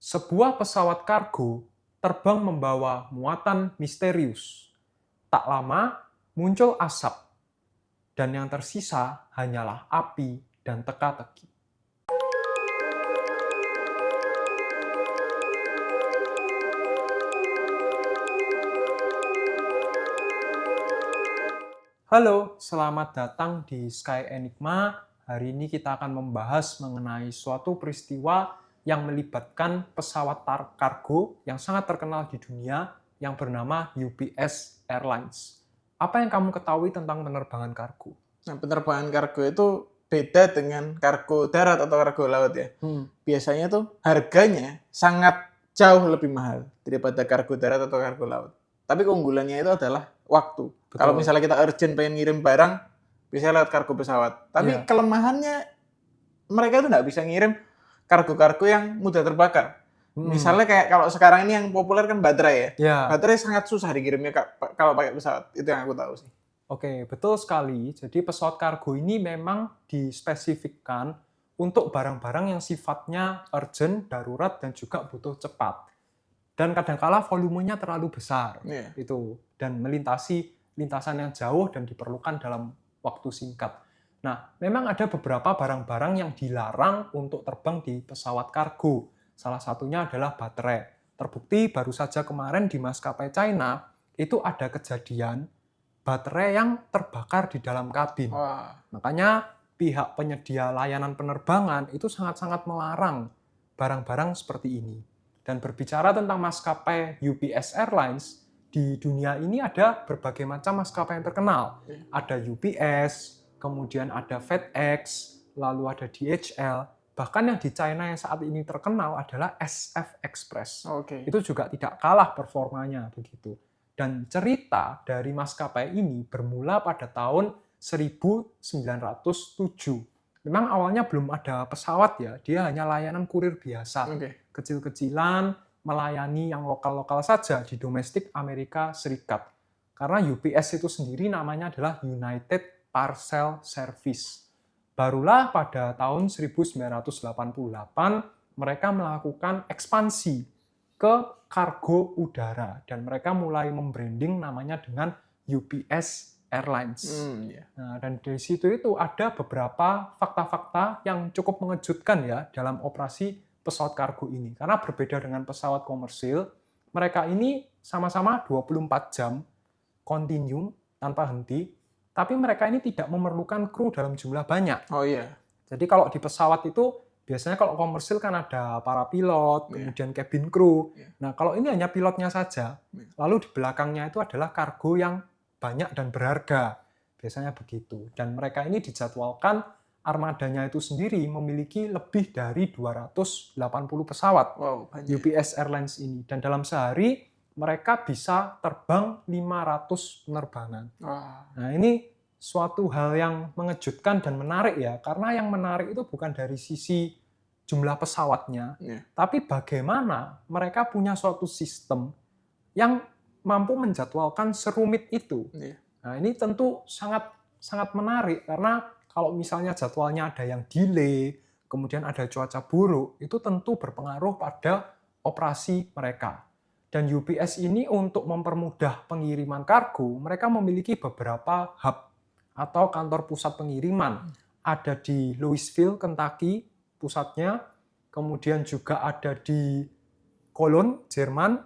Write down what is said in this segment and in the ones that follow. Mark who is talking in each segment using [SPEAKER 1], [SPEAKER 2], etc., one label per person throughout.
[SPEAKER 1] Sebuah pesawat kargo terbang membawa muatan misterius. Tak lama muncul asap, dan yang tersisa hanyalah api dan teka-teki. Halo, selamat datang di Sky Enigma. Hari ini kita akan membahas mengenai suatu peristiwa yang melibatkan pesawat kargo yang sangat terkenal di dunia yang bernama UPS Airlines. Apa yang kamu ketahui tentang penerbangan kargo?
[SPEAKER 2] Nah, penerbangan kargo itu beda dengan kargo darat atau kargo laut ya. Biasanya tuh harganya sangat jauh lebih mahal daripada kargo darat atau kargo laut. Tapi keunggulannya itu adalah waktu.
[SPEAKER 1] Betul.
[SPEAKER 2] Kalau misalnya kita urgent pengen ngirim barang, bisa lewat kargo pesawat. Tapi kelemahannya mereka itu nggak bisa ngirim kargo-kargo yang mudah terbakar. Misalnya kayak kalau sekarang ini yang populer kan baterai ya. Baterai sangat susah dikirimnya kalau pakai pesawat. Itu yang aku tahu sih.
[SPEAKER 1] Oke, betul sekali. Jadi pesawat kargo ini memang dispesifikkan untuk barang-barang yang sifatnya urgent, darurat, dan juga butuh cepat. Dan kadangkala volumenya terlalu besar, itu, dan melintasi lintasan yang jauh dan diperlukan dalam waktu singkat. Nah, memang ada beberapa barang-barang yang dilarang untuk terbang di pesawat kargo. Salah satunya adalah baterai. Terbukti baru saja kemarin di maskapai China, itu ada kejadian baterai yang terbakar di dalam kabin. Makanya pihak penyedia layanan penerbangan itu sangat-sangat melarang barang-barang seperti ini. Dan berbicara tentang maskapai UPS Airlines, di dunia ini ada berbagai macam maskapai yang terkenal. Ada UPS, kemudian ada FedEx, lalu ada DHL. Bahkan yang di China yang saat ini terkenal adalah SF Express. Itu juga tidak kalah performanya begitu. Dan cerita dari maskapai ini bermula pada tahun 1907. Memang awalnya belum ada pesawat ya, dia hanya layanan kurir biasa. Kecil-kecilan, melayani yang lokal-lokal saja di domestik Amerika Serikat. Karena UPS itu sendiri namanya adalah United Parcel Service. Barulah pada tahun 1988 mereka melakukan ekspansi ke kargo udara dan mereka mulai membranding namanya dengan UPS Airlines. Nah, dan dari situ itu ada beberapa fakta-fakta yang cukup mengejutkan ya dalam operasi pesawat kargo ini. Karena berbeda dengan pesawat komersil, mereka ini sama-sama 24 jam kontinu tanpa henti, tapi mereka ini tidak memerlukan kru dalam jumlah banyak. Jadi kalau di pesawat itu biasanya kalau komersil kan ada para pilot, kemudian cabin crew. Nah, kalau ini hanya pilotnya saja, lalu di belakangnya itu adalah kargo yang banyak dan berharga. Biasanya begitu. Dan mereka ini dijadwalkan armadanya itu sendiri memiliki lebih dari 280 pesawat UPS Airlines ini. Dan dalam sehari mereka bisa terbang 500 penerbangan. Nah, ini suatu hal yang mengejutkan dan menarik ya, karena yang menarik itu bukan dari sisi jumlah pesawatnya, tapi bagaimana mereka punya suatu sistem yang mampu menjadwalkan serumit itu. Nah, ini tentu sangat menarik, karena kalau misalnya jadwalnya ada yang delay, kemudian ada cuaca buruk, itu tentu berpengaruh pada operasi mereka. Dan UPS ini untuk mempermudah pengiriman kargo, mereka memiliki beberapa hub atau kantor pusat pengiriman. Ada di Louisville, Kentucky, pusatnya. Kemudian juga ada di Cologne, Jerman.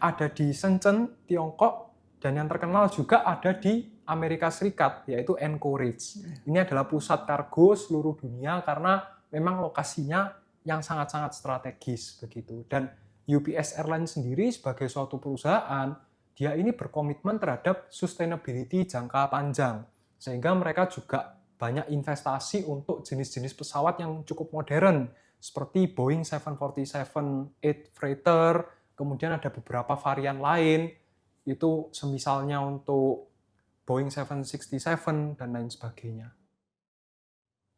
[SPEAKER 1] Ada di Shenzhen, Tiongkok. Dan yang terkenal juga ada di Amerika Serikat, yaitu Anchorage. Ini adalah pusat kargo seluruh dunia karena memang lokasinya yang sangat-sangat strategis begitu. Dan UPS Airlines sendiri sebagai suatu perusahaan, dia ini berkomitmen terhadap sustainability jangka panjang. Sehingga mereka juga banyak investasi untuk jenis-jenis pesawat yang cukup modern, seperti Boeing 747-8 Freighter, kemudian ada beberapa varian lain, itu semisalnya untuk Boeing 767 dan lain sebagainya.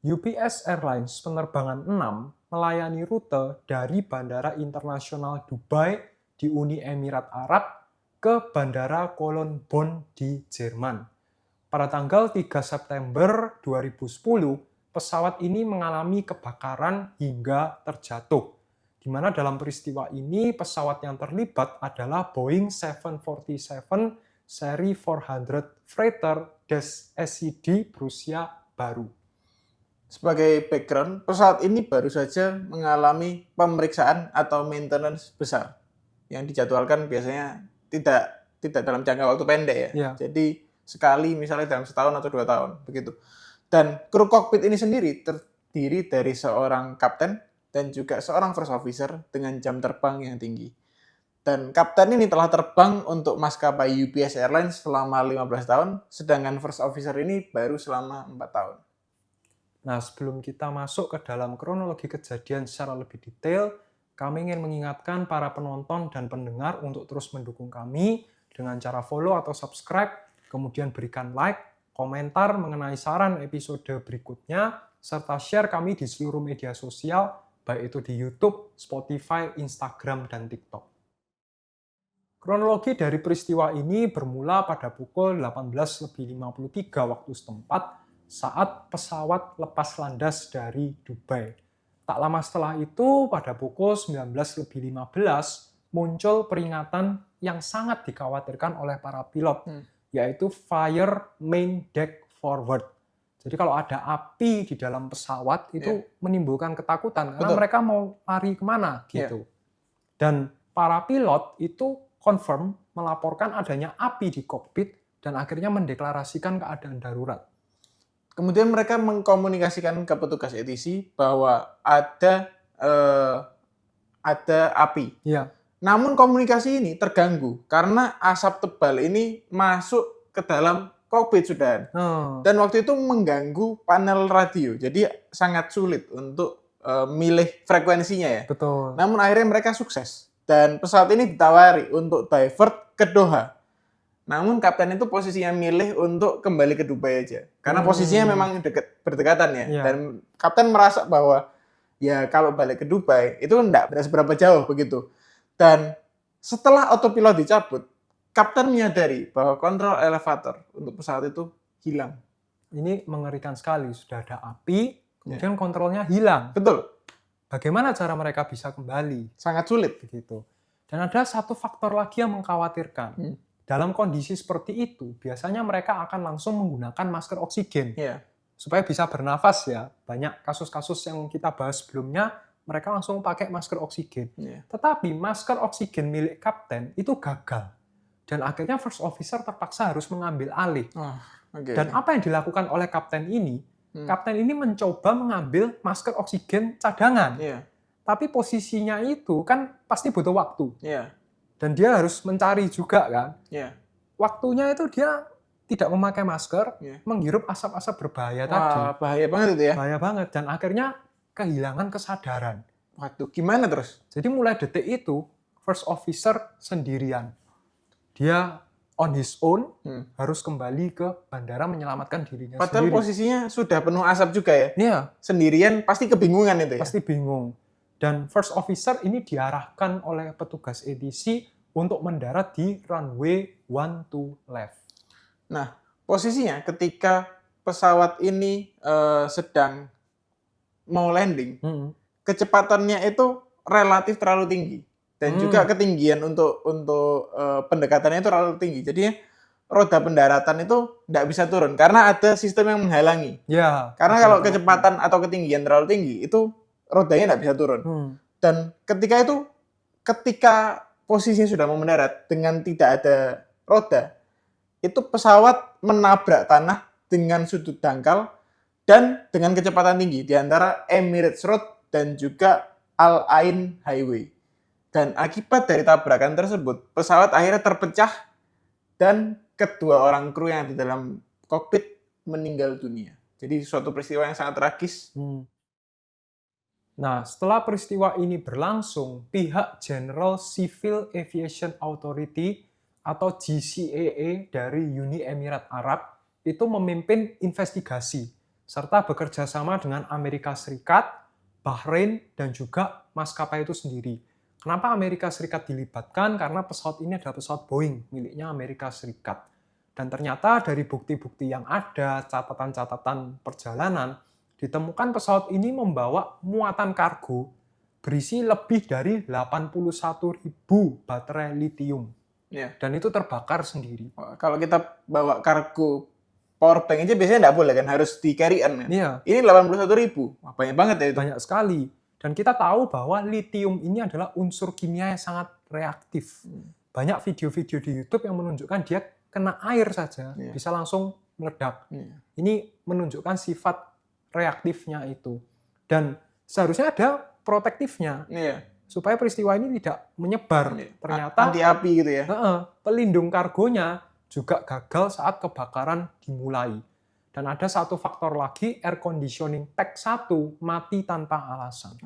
[SPEAKER 1] UPS Airlines penerbangan 6 melayani rute dari Bandara Internasional Dubai di Uni Emirat Arab ke Bandara Cologne Bonn di Jerman. Pada tanggal 3 September 2010, pesawat ini mengalami kebakaran hingga terjatuh. di mana dalam peristiwa ini pesawat yang terlibat adalah Boeing 747 seri 400 freighter-SED berusia baru.
[SPEAKER 2] Sebagai background, pesawat ini baru saja mengalami pemeriksaan atau maintenance besar yang dijadwalkan biasanya tidak dalam jangka waktu pendek ya.
[SPEAKER 1] Ya.
[SPEAKER 2] Jadi sekali misalnya dalam setahun atau 2 tahun begitu. Dan kru kokpit ini sendiri terdiri dari seorang kapten dan juga seorang first officer dengan jam terbang yang tinggi. Dan kapten ini telah terbang untuk maskapai UPS Airlines selama 15 tahun, sedangkan first officer ini baru selama 4 tahun.
[SPEAKER 1] Nah, sebelum kita masuk ke dalam kronologi kejadian secara lebih detail, kami ingin mengingatkan para penonton dan pendengar untuk terus mendukung kami dengan cara follow atau subscribe, kemudian berikan like, komentar mengenai saran episode berikutnya, serta share kami di seluruh media sosial, baik itu di YouTube, Spotify, Instagram, dan TikTok. Kronologi dari peristiwa ini bermula pada pukul 18.53 waktu setempat, saat pesawat lepas landas dari Dubai. Tak lama setelah itu, pada pukul 19.15, muncul peringatan yang sangat dikhawatirkan oleh para pilot, yaitu Fire Main Deck Forward. Jadi kalau ada api di dalam pesawat, itu menimbulkan ketakutan, karena mereka mau lari kemana gitu. Dan para pilot itu confirm melaporkan adanya api di kokpit, dan akhirnya mendeklarasikan keadaan darurat.
[SPEAKER 2] Kemudian mereka mengkomunikasikan ke petugas ATC bahwa ada api.
[SPEAKER 1] Ya.
[SPEAKER 2] Namun komunikasi ini terganggu karena asap tebal ini masuk ke dalam kokpit sudah. Dan waktu itu mengganggu panel radio. Jadi sangat sulit untuk milih frekuensinya ya.
[SPEAKER 1] Betul.
[SPEAKER 2] Namun akhirnya mereka sukses. Dan pesawat ini ditawari untuk divert ke Doha. Namun kapten itu posisinya milih untuk kembali ke Dubai aja. Karena posisinya memang berdekatan ya. Dan kapten merasa bahwa ya kalau balik ke Dubai itu enggak seberapa jauh begitu. Dan setelah autopilot dicabut, kapten menyadari bahwa kontrol elevator untuk pesawat itu hilang.
[SPEAKER 1] Ini mengerikan sekali. Sudah ada api, kemudian kontrolnya hilang.
[SPEAKER 2] Betul.
[SPEAKER 1] Bagaimana cara mereka bisa kembali?
[SPEAKER 2] Sangat sulit.
[SPEAKER 1] Begitu. Dan ada satu faktor lagi yang mengkhawatirkan. Dalam kondisi seperti itu, biasanya mereka akan langsung menggunakan masker oksigen. Supaya bisa bernafas ya. Banyak kasus-kasus yang kita bahas sebelumnya, mereka langsung pakai masker oksigen. Tetapi masker oksigen milik kapten itu gagal. Dan akhirnya first officer terpaksa harus mengambil alih. Dan apa yang dilakukan oleh kapten ini? Kapten ini mencoba mengambil masker oksigen cadangan. Tapi posisinya itu kan pasti butuh waktu. Dan dia harus mencari juga kan. Waktunya itu dia tidak memakai masker, menghirup asap-asap berbahaya tadi.
[SPEAKER 2] Bahaya banget itu ya.
[SPEAKER 1] Bahaya banget. Dan akhirnya kehilangan kesadaran.
[SPEAKER 2] Waduh, gimana terus?
[SPEAKER 1] Jadi mulai detik itu, first officer sendirian. Dia on his own harus kembali ke bandara menyelamatkan dirinya
[SPEAKER 2] Padahal
[SPEAKER 1] sendiri.
[SPEAKER 2] posisinya sudah penuh asap juga ya.
[SPEAKER 1] Iya.
[SPEAKER 2] Sendirian pasti kebingungan itu ya.
[SPEAKER 1] Pasti bingung. Dan first officer ini diarahkan oleh petugas ATC untuk mendarat di runway 12 left.
[SPEAKER 2] Nah, posisinya ketika pesawat ini sedang mau landing, kecepatannya itu relatif terlalu tinggi. Dan juga ketinggian untuk pendekatannya itu terlalu tinggi. Jadi roda pendaratan itu tidak bisa turun karena ada sistem yang menghalangi.
[SPEAKER 1] Ya.
[SPEAKER 2] Karena kalau kecepatan atau ketinggian terlalu tinggi itu rodanya tidak bisa turun. Dan ketika posisinya sudah mau mendarat dengan tidak ada roda, itu pesawat menabrak tanah dengan sudut dangkal dan dengan kecepatan tinggi di antara Emirates Road dan juga Al Ain Highway. Dan akibat dari tabrakan tersebut, pesawat akhirnya terpecah dan kedua orang kru yang di dalam kokpit meninggal dunia. Jadi suatu peristiwa yang sangat tragis.
[SPEAKER 1] Nah, setelah peristiwa ini berlangsung, pihak General Civil Aviation Authority atau GCAA dari Uni Emirat Arab itu memimpin investigasi serta bekerja sama dengan Amerika Serikat, Bahrain, dan juga maskapai itu sendiri. Kenapa Amerika Serikat dilibatkan? Karena pesawat ini adalah pesawat Boeing miliknya Amerika Serikat. Dan ternyata dari bukti-bukti yang ada, catatan-catatan perjalanan, ditemukan pesawat ini membawa muatan kargo berisi lebih dari 81.000 baterai litium.
[SPEAKER 2] Ya.
[SPEAKER 1] Dan itu terbakar sendiri.
[SPEAKER 2] Kalau kita bawa kargo power bank aja biasanya nggak boleh kan, harus di carry-on kan.
[SPEAKER 1] Iya.
[SPEAKER 2] Ini 81.000, wah, banyak banget ya itu.
[SPEAKER 1] Banyak sekali. Dan kita tahu bahwa litium ini adalah unsur kimia yang sangat reaktif. Banyak video-video di YouTube yang menunjukkan dia kena air saja, bisa langsung meledak. Ini menunjukkan sifat reaktifnya itu. Dan seharusnya ada protektifnya. Supaya peristiwa ini tidak menyebar. Ternyata
[SPEAKER 2] anti api gitu ya.
[SPEAKER 1] Pelindung kargonya juga gagal saat kebakaran dimulai. Dan ada satu faktor lagi, air conditioning tank 1 mati tanpa alasan.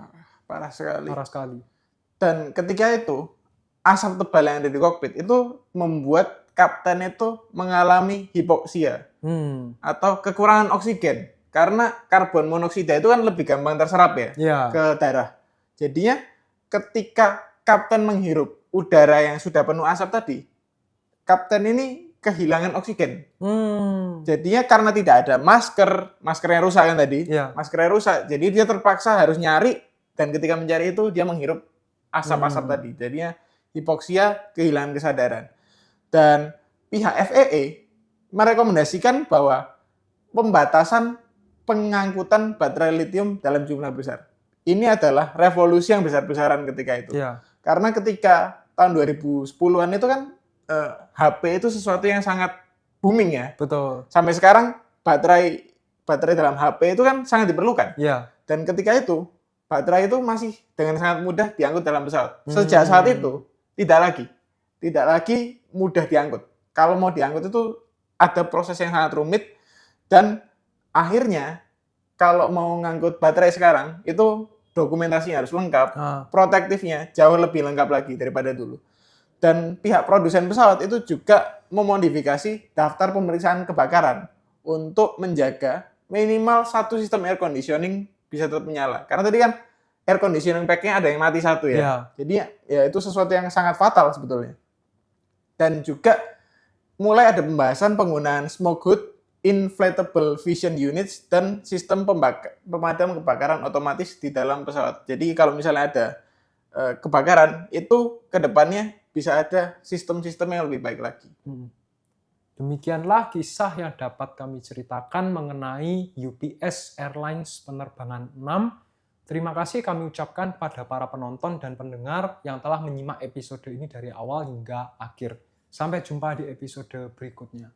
[SPEAKER 2] Parah sekali.
[SPEAKER 1] Parah sekali.
[SPEAKER 2] Dan ketika itu, asap tebal yang ada di kokpit itu membuat kapten itu mengalami hipoksia atau kekurangan oksigen. Karena karbon monoksida itu kan lebih gampang terserap ya ke darah. Jadinya ketika kapten menghirup udara yang sudah penuh asap tadi, kapten ini kehilangan oksigen. Jadinya karena tidak ada maskernya rusak kan tadi, maskernya rusak, jadi dia terpaksa harus nyari, dan ketika mencari itu dia menghirup asap-asap tadi. Jadinya hipoksia, kehilangan kesadaran. Dan pihak FAA merekomendasikan bahwa pembatasan pengangkutan baterai litium dalam jumlah besar. Ini adalah revolusi yang besar-besaran ketika itu. Karena ketika tahun 2010-an itu kan HP itu sesuatu yang sangat booming ya.
[SPEAKER 1] Betul.
[SPEAKER 2] Sampai sekarang baterai dalam HP itu kan sangat diperlukan. Dan ketika itu baterai itu masih dengan sangat mudah diangkut dalam pesawat. Sejak saat itu tidak lagi mudah diangkut. Kalau mau diangkut itu ada proses yang sangat rumit, dan akhirnya kalau mau ngangkut baterai sekarang itu dokumentasinya harus lengkap, protektifnya jauh lebih lengkap lagi daripada dulu. Dan pihak produsen pesawat itu juga memodifikasi daftar pemeriksaan kebakaran untuk menjaga minimal satu sistem air conditioning bisa tetap menyala. Karena tadi kan air conditioning pack-nya ada yang mati satu ya. Jadi ya itu sesuatu yang sangat fatal sebetulnya. Dan juga mulai ada pembahasan penggunaan smoke hood, inflatable vision units, dan sistem pemadam kebakaran otomatis di dalam pesawat. Jadi kalau misalnya ada kebakaran, itu ke depannya bisa ada sistem-sistem yang lebih baik lagi.
[SPEAKER 1] Demikianlah kisah yang dapat kami ceritakan mengenai UPS Airlines penerbangan 6. Terima kasih kami ucapkan pada para penonton dan pendengar yang telah menyimak episode ini dari awal hingga akhir. Sampai jumpa di episode berikutnya.